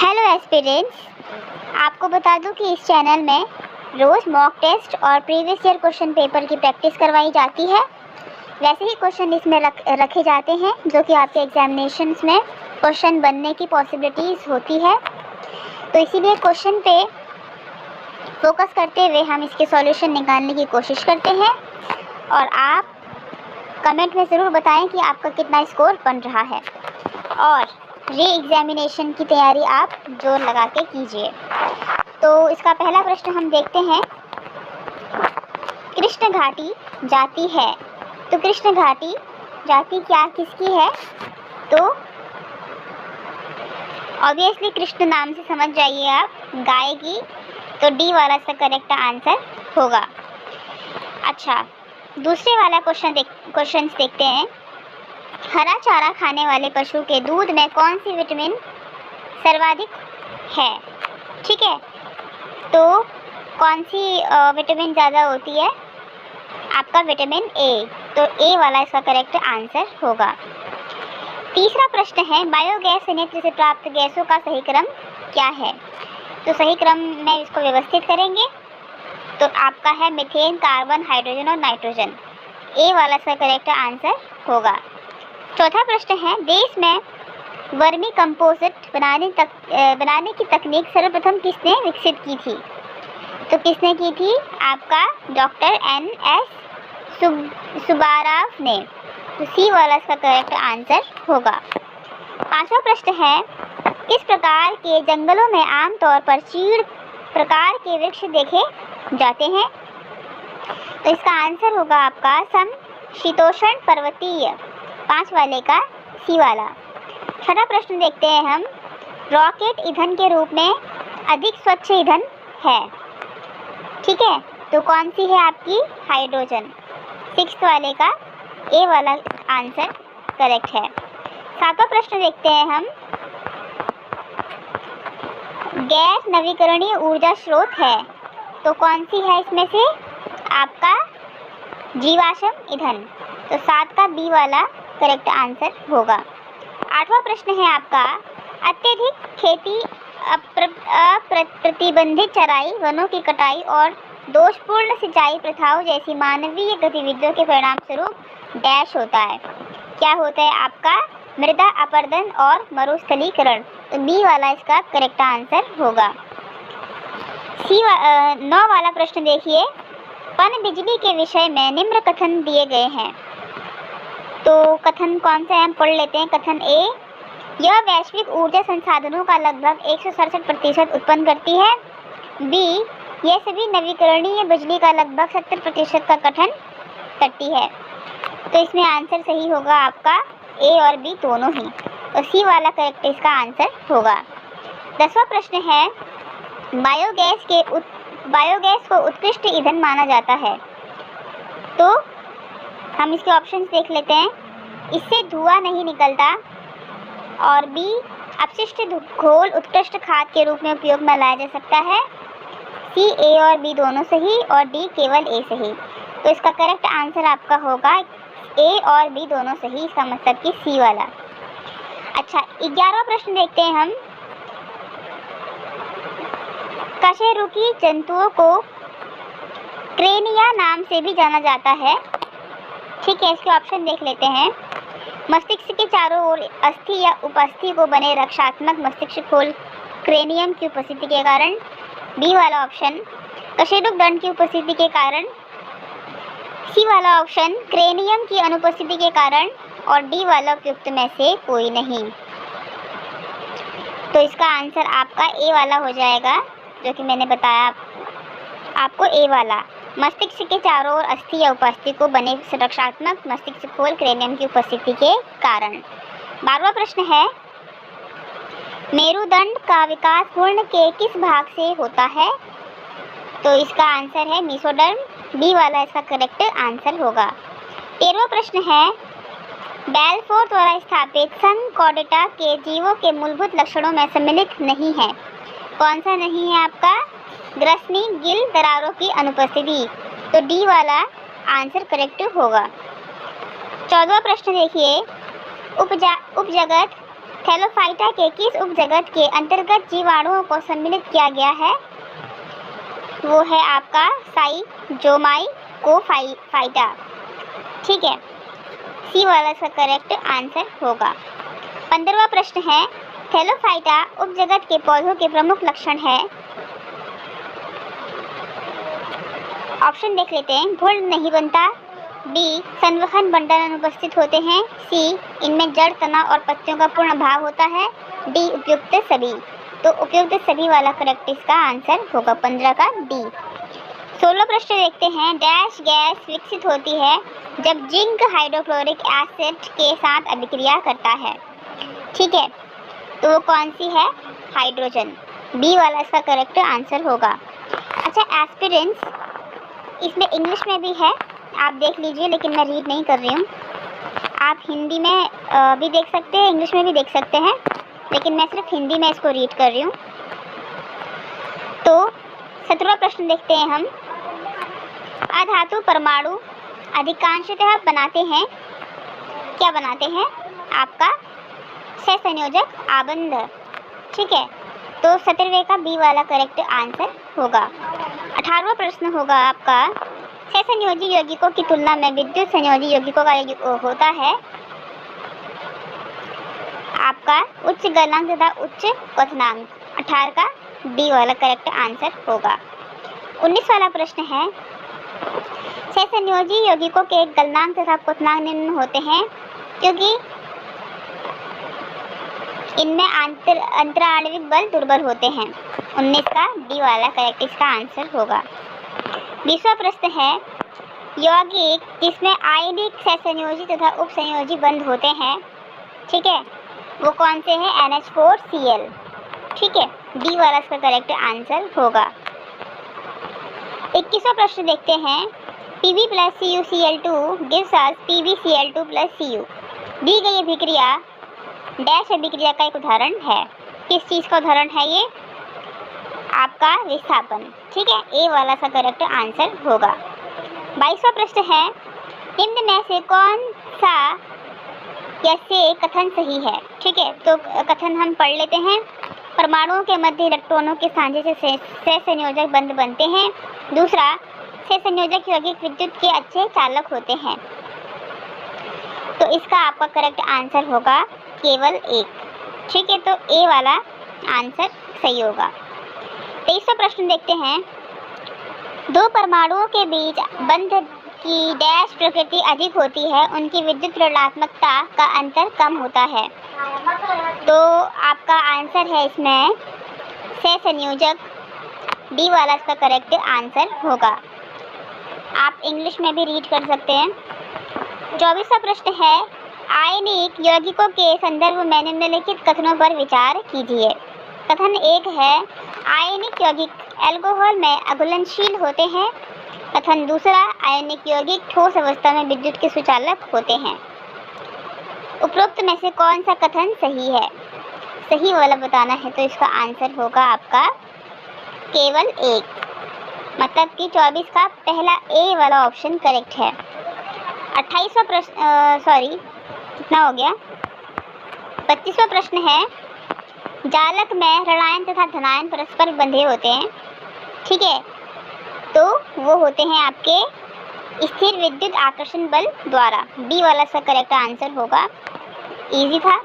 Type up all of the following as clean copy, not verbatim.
Hello aspirants, आपको बता दूं कि इस चैनल में रोज़ मॉक टेस्ट और प्रीवियस ईयर क्वेश्चन पेपर की प्रैक्टिस करवाई जाती है। वैसे ही क्वेश्चन इसमें रखे जाते हैं जो कि आपके एग्जामिनेशंस में क्वेश्चन बनने की पॉसिबिलिटीज़ होती है। तो इसीलिए क्वेश्चन पे फोकस करते हुए हम इसके सॉल्यूशन निकालने की कोशिश करते हैं और आप कमेंट में ज़रूर बताएं कि आपका कितना स्कोर बन रहा है और री एग्जामिनेशन की तैयारी आप जोर लगा के कीजिए। तो इसका पहला प्रश्न हम देखते हैं। कृष्ण घाटी जाति है, तो कृष्ण घाटी जाति क्या किसकी है? तो ऑब्वियसली कृष्ण नाम से समझ जाइए आप, गाय की। तो डी वाला इसका करेक्ट आंसर होगा। अच्छा, दूसरे वाला क्वेश्चन देखते हैं। हरा चारा खाने वाले पशु के दूध में कौन सी विटामिन सर्वाधिक है? ठीक है, तो कौन सी विटामिन ज़्यादा होती है? आपका विटामिन ए। तो ए वाला इसका करेक्ट आंसर होगा। तीसरा प्रश्न है, बायोगैस संयंत्र से प्राप्त गैसों का सही क्रम क्या है? तो सही क्रम में इसको व्यवस्थित करेंगे तो आपका है मीथेन, कार्बन, हाइड्रोजन और नाइट्रोजन। ए वाला इसका करेक्ट आंसर होगा। चौथा प्रश्न है, देश में वर्मी कंपोजिट बनाने की तकनीक सर्वप्रथम किसने विकसित की थी? तो किसने की थी? आपका डॉक्टर NS सुब्बाराव ने। तो सी वाला इसका करेक्ट आंसर होगा। पांचवा प्रश्न है, किस प्रकार के जंगलों में आमतौर पर चीड़ प्रकार के वृक्ष देखे जाते हैं? तो इसका आंसर होगा आपका समशीतोष्ण पर्वतीय। 5 वाले का सी वाला। छठा प्रश्न देखते हैं हम। रॉकेट ईंधन के रूप में अधिक स्वच्छ ईंधन है, ठीक है, तो कौन सी है आपकी? हाइड्रोजन। 6 वाले का ए वाला आंसर करेक्ट है। सातवां प्रश्न देखते हैं हम। गैर नवीकरणीय ऊर्जा स्रोत है, तो कौन सी है इसमें से? आपका जीवाश्म ईंधन। तो 7 का बी वाला करेक्ट आंसर होगा। 8वां प्रश्न है आपका, अत्यधिक खेती, प्रतिबंधित चराई, वनों की कटाई और दोषपूर्ण सिंचाई प्रथाओं जैसी मानवीय गतिविधियों के परिणाम स्वरूप डैश होता है। क्या होता है आपका? मृदा अपरदन और मरुस्थलीकरण। तो बी वाला इसका करेक्ट आंसर होगा। 9 वाला प्रश्न देखिए। पनबिजली के विषय में निम्न कथन दिए गए हैं, तो कथन कौन से हम पढ़ लेते हैं। कथन ए, यह वैश्विक ऊर्जा संसाधनों का लगभग 167% उत्पन्न करती है। बी, यह सभी नवीकरणीय बिजली का लगभग 70% का गठन करती है। तो इसमें आंसर सही होगा आपका ए और बी दोनों ही। तो सी वाला करेक्ट इसका आंसर होगा। 10वां प्रश्न है, बायोगैस को उत्कृष्ट ईंधन माना जाता है, तो हम इसके ऑप्शंस देख लेते हैं। इससे धुआं नहीं निकलता, और बी, अपशिष्ट घोल उत्कृष्ट खाद के रूप में उपयोग में लाया जा सकता है। सी, ए और बी दोनों सही और डी केवल ए सही। तो इसका करेक्ट आंसर आपका होगा ए और बी दोनों सही, इसका मतलब कि सी वाला। अच्छा, 11वां प्रश्न देखते हैं हम। कशेरुकी जंतुओं को क्रेनिया नाम से भी जाना जाता है, ठीक है, इसके ऑप्शन देख लेते हैं। मस्तिष्क के चारों ओर अस्थि या उपअस्थि को बने रक्षात्मक मस्तिष्क खोल क्रेनियम की उपस्थिति के कारण। बी वाला ऑप्शन, कशेरुक दंड की उपस्थिति के कारण। सी वाला ऑप्शन, क्रेनियम की अनुपस्थिति के कारण। और डी वाला उपयुक्त में से कोई नहीं। तो इसका आंसर आपका ए वाला हो जाएगा, जो कि मैंने बताया आपको, ए वाला। मस्तिष्क के चारों ओर अस्थि या उपअस्थि को बने रक्षात्मक मस्तिष्क खोल क्रेनियम की उपस्थिति के कारण। 12वां प्रश्न है, मेरुदंड का विकास भ्रूण के किस भाग से होता है? तो इसका आंसर है मीसोडर्म। बी वाला इसका करेक्ट आंसर होगा। 13वां प्रश्न है, बेलफोर द्वारा स्थापित संघ कॉर्डेटा के जीवों के मूलभूत लक्षणों में सम्मिलित नहीं है, कौन सा नहीं है आपका? ग्रसनी गिल दरारों की अनुपस्थिति। तो डी वाला आंसर करेक्ट होगा। 14वां प्रश्न देखिए, उपजगत थैलोफाइटा के किस उपजगत के अंतर्गत जीवाणुओं को सम्मिलित किया गया है? वो है आपका साइजोमाइकोफाइटा। ठीक है, सी वाला इसका करेक्ट आंसर होगा। 15वां प्रश्न है, थैलोफाइटा उपजगत के पौधों के प्रमुख लक्षण है। ऑप्शन देख लेते हैं। भूल नहीं बनता, बी संवहन बंडल अनुपस्थित होते हैं, सी इनमें जड़, तना और पत्तियों का पूर्ण अभाव होता है, डी उपयुक्त सभी। तो उपयुक्त सभी वाला करेक्ट इसका आंसर होगा 15 का डी। 16 प्रश्न देखते हैं। डैश गैस विकसित होती है जब जिंक हाइड्रोक्लोरिक एसिड के साथ अभिक्रिया करता है। ठीक है, तो वो कौन सी है? हाइड्रोजन। बी वाला इसका करेक्ट आंसर होगा। अच्छा, एस्पिरिन्स इसमें इंग्लिश में भी है, आप देख लीजिए, लेकिन मैं रीड नहीं कर रही हूँ। आप हिंदी में भी देख सकते हैं, इंग्लिश में भी देख सकते हैं, लेकिन मैं सिर्फ हिंदी में इसको रीड कर रही हूँ। तो 17वां प्रश्न देखते हैं हम। अधातु परमाणु अधिकांशतः बनाते हैं, क्या बनाते हैं? आपका सहसंयोजक आबंध। ठीक है, तो 17वें का बी वाला करेक्ट आंसर होगा। 18वां प्रश्न होगा आपका, सहसंयोजी यौगिकों की तुलना में विद्युत संयोजी यौगिकों का होता है आपका उच्च गलनांक तथा उच्च क्वथनांक। 18 का डी वाला करेक्ट आंसर होगा। 19 वाला प्रश्न है, सहसंयोजी यौगिकों के गलनांक तथा क्वथनांक निम्न होते हैं क्योंकि इनमें अंतराणविक बल दुर्बल होते हैं। 19 का डी वाला करेक्ट इसका आंसर होगा। 20वां प्रश्न है, यौगिक जिसमें आयनिक सहसंयोजी तथा उपसंयोजी बंध होते हैं, ठीक है, वो कौन से हैं? NH4Cl। ठीक है, डी वाला इसका करेक्ट आंसर होगा। 21वां प्रश्न देखते हैं। Pb + CuCl2 gives us PbCl2 + Cu। दी गई अभिक्रिया डैश अभिक्रिया का एक उदाहरण है। किस चीज़ का उदाहरण है ये? आपका विस्थापन। ठीक है, ए वाला सा करेक्ट आंसर होगा। 22वां प्रश्न है, निम्न में से कौन सा या से कथन सही है? ठीक है, तो कथन हम पढ़ लेते हैं। परमाणुओं के मध्य इलेक्ट्रॉनों के साझे से सहसंयोजक बंध बनते हैं। दूसरा, सहसंयोजक यौगिक विद्युत के अच्छे चालक होते हैं। तो इसका आपका करेक्ट आंसर होगा केवल एक। ठीक है, तो ए वाला आंसर सही होगा। 23वां प्रश्न देखते हैं। दो परमाणुओं के बीच बंध की डैश प्रकृति अधिक होती है, उनकी विद्युत ऋणात्मकता का अंतर कम होता है। तो आपका आंसर है इसमें सहसंयोजक, डी वाला इसका करेक्ट आंसर होगा। आप इंग्लिश में भी रीड कर सकते हैं। 24वां प्रश्न है, आयनिक यौगिकों के संदर्भ में निम्नलिखित कथनों पर विचार कीजिए। कथन 1 है, आयनिक यौगिक अल्कोहल में अघुलनशील होते हैं। कथन 2, आयनिक यौगिक ठोस अवस्था में विद्युत के सुचालक होते हैं। उपरोक्त में से कौन सा कथन सही है? सही वाला बताना है, तो इसका आंसर होगा आपका केवल एक, मतलब कि 24 का पहला ए वाला ऑप्शन करेक्ट है। 28वां प्रश्न कितना हो गया? 25वां प्रश्न है, जालक में ऋणायन तथा धनायन परस्पर बंधे होते हैं। ठीक है, तो वो होते हैं आपके स्थिर विद्युत आकर्षण बल द्वारा। बी वाला सा करेक्ट आंसर होगा। इजी था।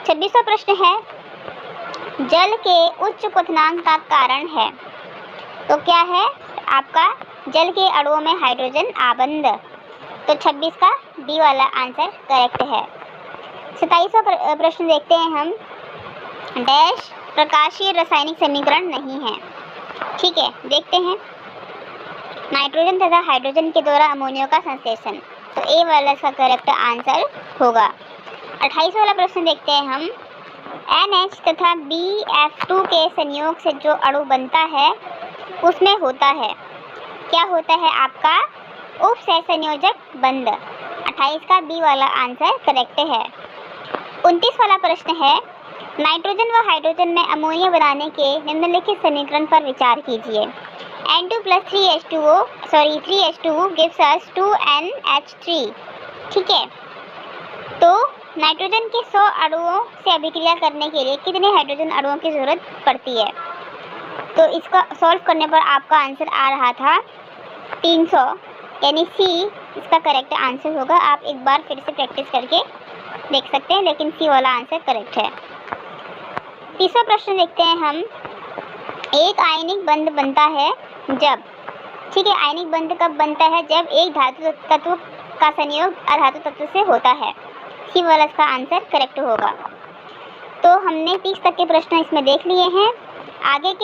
26वां प्रश्न है, जल के उच्च क्वथनांक का कारण है। तो क्या है आपका? जल के अणुओं में हाइड्रोजन आबंध। तो 26 का डी वाला आंसर करेक्ट है। 27वां प्रश्न देखते हैं हम। डैश प्रकाशीय रासायनिक समीकरण नहीं है। ठीक है, देखते हैं। नाइट्रोजन तथा हाइड्रोजन के द्वारा अमोनिया का संश्लेषण। तो ए वाला इसका करेक्ट आंसर होगा। 28 वाला प्रश्न देखते हैं हम। NH तथा BF2 के संयोग से जो अणु बनता है उसमें होता है, क्या होता है आपका? उप सहसंयोजक बंध। 28 का बी वाला आंसर करेक्ट है। 29 वाला प्रश्न है, नाइट्रोजन व हाइड्रोजन में अमोनिया बनाने के निम्नलिखित समीकरण पर विचार कीजिए। N2 + 3H2 gives us 2NH3। ठीक है, तो नाइट्रोजन के 100 अणुओं से अभिक्रिया करने के लिए कितने हाइड्रोजन अणुओं की ज़रूरत पड़ती है? तो इसका सॉल्व करने पर आपका आंसर आ रहा था 300, यानी सी इसका करेक्ट आंसर होगा। आप एक बार फिर से प्रैक्टिस करके देख सकते हैं, लेकिन सी वाला आंसर करेक्ट है। तीसरा प्रश्न देखते हैं हम। एक आयनिक बंध बनता है जब, ठीक है, आयनिक बंध कब बनता है? जब एक धातु तत्व का संयोग अधातु तत्व से होता है। सी वाला इसका आंसर करेक्ट होगा। तो हमने 30 तक के प्रश्न इसमें देख लिए हैं। आगे के